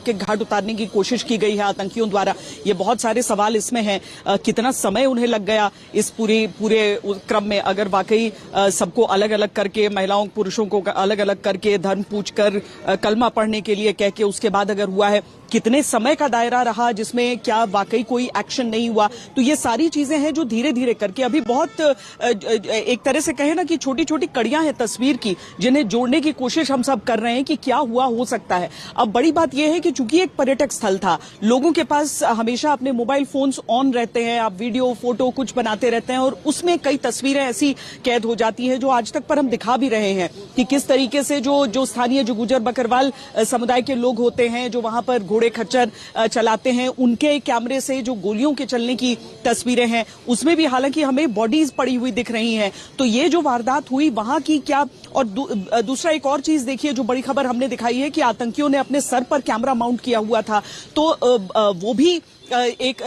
मौत के घाट उतारने की कोशिश की गई है आतंकियों द्वारा। ये बहुत सारे सवाल इसमें हैं। कितना समय उन्हें लग गया इस पूरे क्रम में, अगर वाकई सबको अलग अलग करके, महिलाओं पुरुषों को अलग अलग करके, धर्म पूछकर, कलमा पढ़ने के लिए कह के उसके बाद अगर हुआ है, कितने समय का दायरा रहा जिसमें क्या वाकई कोई एक्शन नहीं हुआ। तो ये सारी चीजें हैं जो धीरे धीरे करके अभी बहुत एक तरह से कहें ना कि छोटी छोटी कड़ियां हैं तस्वीर की, जिन्हें जोड़ने की कोशिश हम सब कर रहे हैं कि क्या हुआ हो सकता है। अब बड़ी बात यह है कि चूंकि एक पर्यटक स्थल था, लोगों के पास हमेशा अपने मोबाइल फोन्स ऑन रहते हैं, आप वीडियो फोटो कुछ बनाते रहते हैं और उसमें कई तस्वीरें ऐसी कैद हो जाती हैं जो आज तक पर हम दिखा भी रहे हैं कि किस तरीके से जो स्थानीय जो गुजर बकरवाल समुदाय के लोग होते हैं, जो वहां पर घोड़े खच्चर चलाते हैं, उनके कैमरे से जो गोलियों के चलने की तस्वीरें हैं, उसमें भी हालांकि हमें बॉडीज पड़ी हुई दिख रही हैं। तो ये जो वारदात हुई वहां की क्या, और दूसरा एक और चीज देखिए जो बड़ी खबर हमने दिखाई है कि आतंकियों ने अपने सर पर कैमरा माउंट किया हुआ था। तो वो भी एक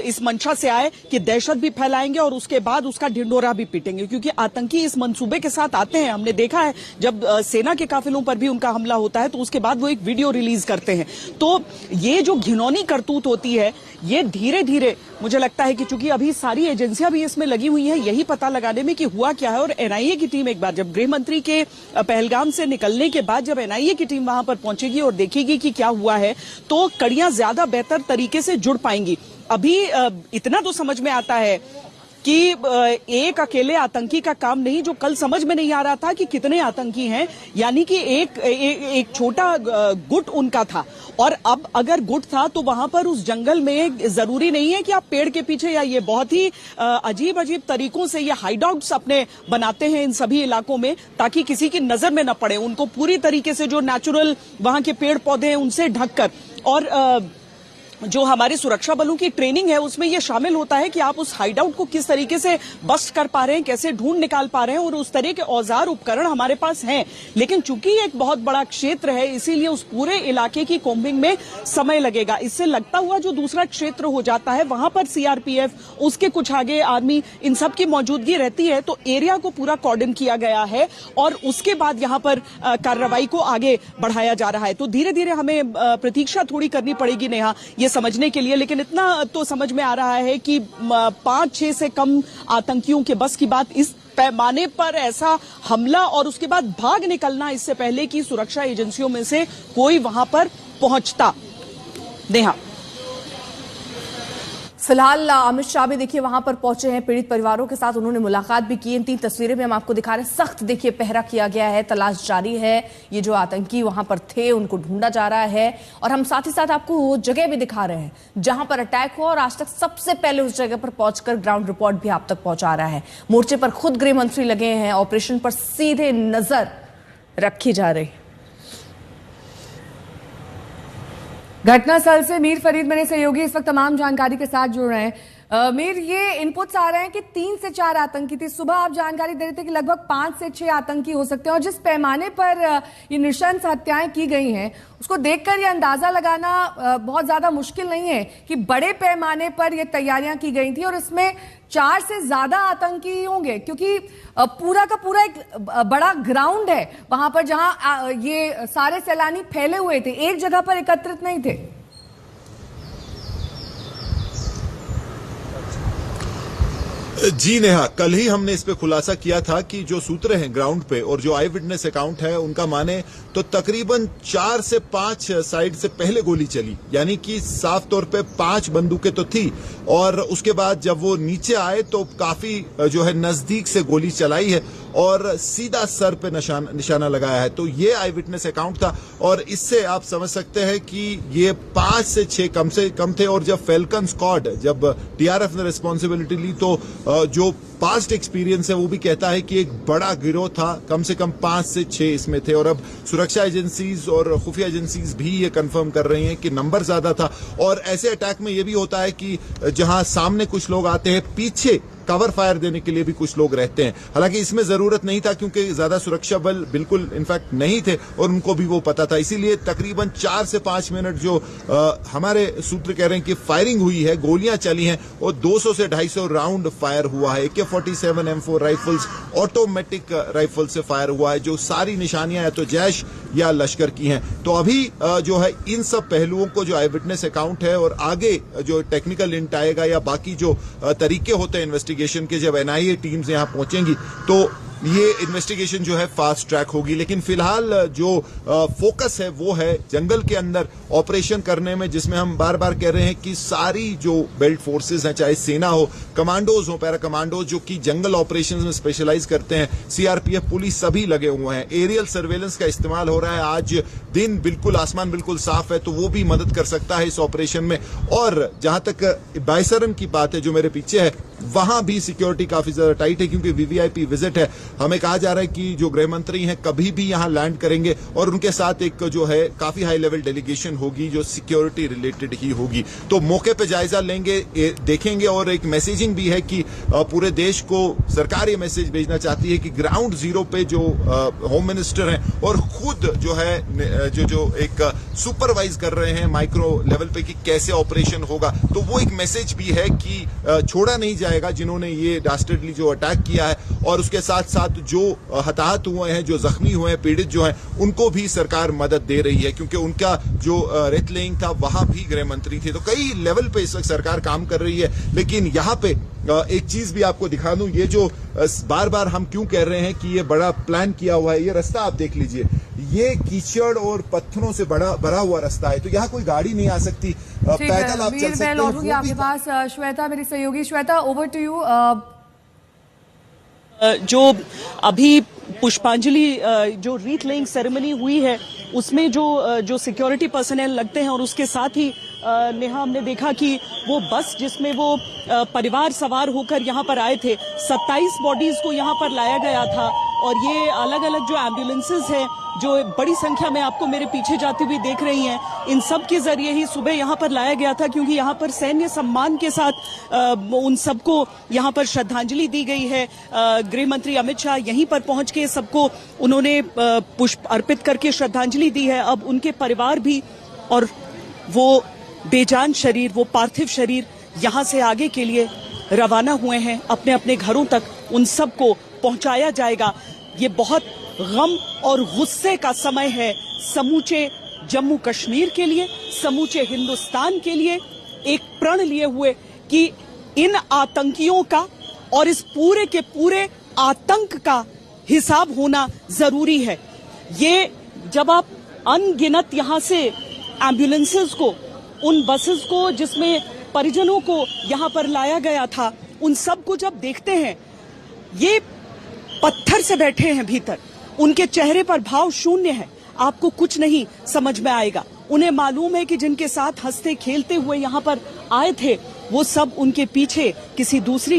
इस मंशा से आए कि दहशत भी फैलाएंगे और उसके बाद उसका ढिंढोरा भी पीटेंगे, क्योंकि आतंकी इस मंसूबे के साथ आते हैं। हमने देखा है जब सेना के काफिलों पर भी उनका हमला होता है तो उसके बाद वो एक वीडियो रिलीज करते हैं। तो ये जो घिनौनी करतूत होती है, ये धीरे धीरे मुझे लगता है कि चूंकि अभी सारी एजेंसियां भी इसमें लगी हुई हैं यही पता लगाने में कि हुआ क्या है। और एनआईए की टीम एक बार जब गृह मंत्री के पहलगाम से निकलने के बाद जब एनआईए की टीम वहां पर पहुंचेगी और देखेगी कि क्या हुआ है, तो कड़ियां ज्यादा बेहतर तरीके से जुड़ पाएंगी। अभी इतना तो समझ में आता है कि एक अकेले आतंकी का काम नहीं, जो कल समझ में नहीं आ रहा था कि कितने आतंकी हैं, यानी कि एक छोटा गुट उनका था। और अब अगर गुट था तो वहां पर उस जंगल में जरूरी नहीं है कि आप पेड़ के पीछे, या ये बहुत ही अजीब अजीब तरीकों से ये हाइडआउट्स अपने बनाते हैं इन सभी इलाकों में ताकि किसी की नजर में न पड़े, उनको पूरी तरीके से जो नेचुरल वहां के पेड़ पौधे हैं उनसे ढककर। और जो हमारे सुरक्षा बलों की ट्रेनिंग है उसमें यह शामिल होता है कि आप उस हाइडआउट को किस तरीके से बस्ट कर पा रहे हैं, कैसे ढूंढ निकाल पा रहे हैं, और उस तरह के औजार उपकरण हमारे पास हैं। लेकिन चूंकि एक बहुत बड़ा क्षेत्र है इसीलिए उस पूरे इलाके की कोम्बिंग में समय लगेगा। इससे लगता हुआ जो दूसरा क्षेत्र हो जाता है वहां पर सीआरपीएफ, उसके कुछ आगे आर्मी, इन सब की मौजूदगी रहती है। तो एरिया को पूरा कॉर्डन किया गया है और उसके बाद यहां पर कार्रवाई को आगे बढ़ाया जा रहा है। तो धीरे धीरे हमें प्रतीक्षा थोड़ी करनी पड़ेगी नेहा समझने के लिए, लेकिन इतना तो समझ में आ रहा है कि 5-6 से कम आतंकियों के बस की बात, इस पैमाने पर ऐसा हमला और उसके बाद भाग निकलना, इससे पहले कि सुरक्षा एजेंसियों में से कोई वहां पर पहुंचता। नेहा, फिलहाल अमित शाह भी देखिए वहां पर पहुंचे हैं पीड़ित परिवारों के साथ, उन्होंने मुलाकात भी की। इन 3 तस्वीरें में हम आपको दिखा रहे हैं। सख्त देखिए पहरा किया गया है, तलाश जारी है। ये जो आतंकी वहां पर थे उनको ढूंढा जा रहा है और हम साथ ही साथ आपको वो जगह भी दिखा रहे हैं जहां पर अटैक हुआ और आज तक सबसे पहले उस जगह पर पहुंचकर ग्राउंड रिपोर्ट भी आप तक पहुंचा रहा है। मोर्चे पर खुद गृह मंत्री लगे हैं, ऑपरेशन पर सीधे नजर रखी जा रही। घटनास्थल से मीर फरीद मेरे सहयोगी इस वक्त तमाम जानकारी के साथ जुड़ रहे हैं। मीर, ये इनपुट्स आ रहे हैं कि 3 से 4 आतंकी थे। सुबह आप जानकारी दे रहे थे कि लगभग 5 से 6 आतंकी हो सकते हैं और जिस पैमाने पर ये नृशंस हत्याएं की गई हैं उसको देखकर ये अंदाजा लगाना बहुत ज्यादा मुश्किल नहीं है कि बड़े पैमाने पर ये तैयारियां की गई थी और इसमें 4 से ज्यादा आतंकी होंगे, क्योंकि पूरा का पूरा एक बड़ा ग्राउंड है वहां पर जहां ये सारे सैलानी फैले हुए थे, एक जगह पर एकत्रित नहीं थे। जी नेहा, कल ही हमने इस पे खुलासा किया था कि जो सूत्र हैं ग्राउंड पे और जो आई विटनेस अकाउंट है उनका माने तो तकरीबन 4 से 5 साइड से पहले गोली चली, यानी कि साफ तौर पे 5 बंदूकें तो थी और उसके बाद जब वो नीचे आए तो काफी जो है नजदीक से गोली चलाई है और सीधा सर पे निशाना लगाया है। तो ये आई विटनेस अकाउंट था और इससे आप समझ सकते हैं कि ये 5 से 6 कम से कम थे। और जब फैल्कन स्क्वाड, जब टीआरएफ ने रिस्पॉन्सिबिलिटी ली तो जो पास्ट एक्सपीरियंस है वो भी कहता है कि एक बड़ा गिरोह था, कम से कम 5 से 6 इसमें थे। और अब सुरक्षा एजेंसीज और खुफिया एजेंसीज भी ये कंफर्म कर रही हैं कि नंबर ज्यादा था। और ऐसे अटैक में ये भी होता है कि जहां सामने कुछ लोग आते हैं, पीछे कवर फायर देने के लिए भी कुछ लोग रहते हैं। हालांकि इसमें जरूरत नहीं था क्योंकि ज्यादा सुरक्षा बल बिल्कुल इनफैक्ट नहीं थे और उनको भी वो पता था। इसीलिए तकरीबन 4 से 5 मिनट जो हमारे सूत्र कह रहे हैं कि फायरिंग हुई है, गोलियां चली हैं, और 200 से 250 राउंड फायर हुआ है। AK-47 M4 rifles, automatic rifle से फायर हुआ है। जो सारी निशानियां है तो जैश या लश्कर की हैं। तो अभी जो है इन सब पहलुओं को, जो आई विटनेस अकाउंट है और आगे जो टेक्निकल इंट आएगा या बाकी जो तरीके होते हैं इन्वेस्टिगेशन के, जब एनआईए टीम्स यहां पहुंचेंगी तो ये इन्वेस्टिगेशन जो है फास्ट ट्रैक होगी। लेकिन फिलहाल जो फोकस है वो है जंगल के अंदर ऑपरेशन करने में, जिसमें हम बार बार कह रहे हैं कि सारी जो बेल्ट फोर्सेस हैं, चाहे सेना हो, कमांडोज हो, पैरा कमांडोज जो कि जंगल ऑपरेशंस में स्पेशलाइज करते हैं, सीआरपीएफ, पुलिस, सभी लगे हुए हैं। एरियल सर्वेलेंस का इस्तेमाल हो रहा है। आज दिन बिल्कुल, आसमान बिल्कुल साफ है, तो वो भी मदद कर सकता है इस ऑपरेशन में। और जहां तक बायसरन की बात है जो मेरे पीछे है, वहां भी सिक्योरिटी काफी ज्यादा टाइट है क्योंकि वीवीआईपी विजिट है। हमें कहा जा रहा है कि जो गृह मंत्री हैं कभी भी यहां लैंड करेंगे और उनके साथ एक जो है काफी हाई लेवल डेलीगेशन होगी जो सिक्योरिटी रिलेटेड ही होगी। तो मौके पे जायजा लेंगे, देखेंगे। और एक मैसेजिंग भी है कि पूरे देश को सरकार ये मैसेज भेजना चाहती है कि ग्राउंड जीरो पे जो होम मिनिस्टर हैं और खुद जो है जो एक सुपरवाइज कर रहे हैं माइक्रो लेवल पे कि कैसे ऑपरेशन होगा, तो वो एक मैसेज भी है कि छोड़ा नहीं जाएगा जिन्होंने ये डास्टर्डली जो अटैक किया है। और उसके साथ साथ जो हताहत हुए हैं, जो जख्मी हुए हैं, पीड़ित जो हैं, उनको भी सरकार मदद दे रही है क्योंकि उनका जो रेत लेइंग था वहां भी गृह मंत्री थे। तो कई लेवल पे इस वक्त सरकार काम कर रही है। लेकिन यहाँ पे एक चीज भी आपको दिखा दूं, ये जो बार बार हम क्यों कह रहे हैं कि ये बड़ा प्लान किया हुआ है, ये रास्ता आप देख लीजिए, ये कीचड़ और पत्थरों से भरा हुआ रास्ता है, तो यहाँ कोई गाड़ी नहीं आ सकती, पैदल आप चल सकते हैं। लौटूंगी आपके पास। श्वेता, मेरी सहयोगी श्वेता, ओवर टू यू। जो अभी पुष्पांजलि जो रीथ लेइंग सेरेमनी हुई है उसमें जो सिक्योरिटी पर्सनल लगते हैं और उसके साथ ही नेहा, हमने देखा कि वो बस जिसमें वो परिवार सवार होकर यहाँ पर आए थे, 27 बॉडीज को यहाँ पर लाया गया था। और ये अलग अलग जो एम्बुलेंसेज हैं जो बड़ी संख्या में आपको मेरे पीछे जाती हुई देख रही हैं, इन सब के जरिए ही सुबह यहाँ पर लाया गया था क्योंकि यहाँ पर सैन्य सम्मान के साथ उन सबको यहाँ पर श्रद्धांजलि दी गई है। गृह मंत्री अमित शाह यहीं पर पहुंच के सबको उन्होंने पुष्प अर्पित करके श्रद्धांजलि दी है। अब उनके परिवार भी और वो बेजान शरीर, वो पार्थिव शरीर यहाँ से आगे के लिए रवाना हुए हैं अपने अपने घरों तक, उन सबको पहुंचाया जाएगा। ये बहुत गम और गुस्से का समय है समूचे जम्मू कश्मीर के लिए, समूचे हिंदुस्तान के लिए, एक प्रण लिए हुए कि इन आतंकियों का और इस पूरे के पूरे आतंक का हिसाब होना जरूरी है। ये जब आप अनगिनत यहाँ से एम्बुलेंसेस को, उन बसेस को जिसमें परिजनों को यहाँ पर लाया गया था, उन सब को जब देखते हैं, ये पत्थर से बैठे हैं भीतर, उनके चेहरे पर भाव शून्य है, आपको कुछ नहीं समझ में आएगा। उन्हें मालूम है कि जिनके साथ हंसते खेलते हुए यहाँ पर आए थे वो सब उनके पीछे किसी दूसरी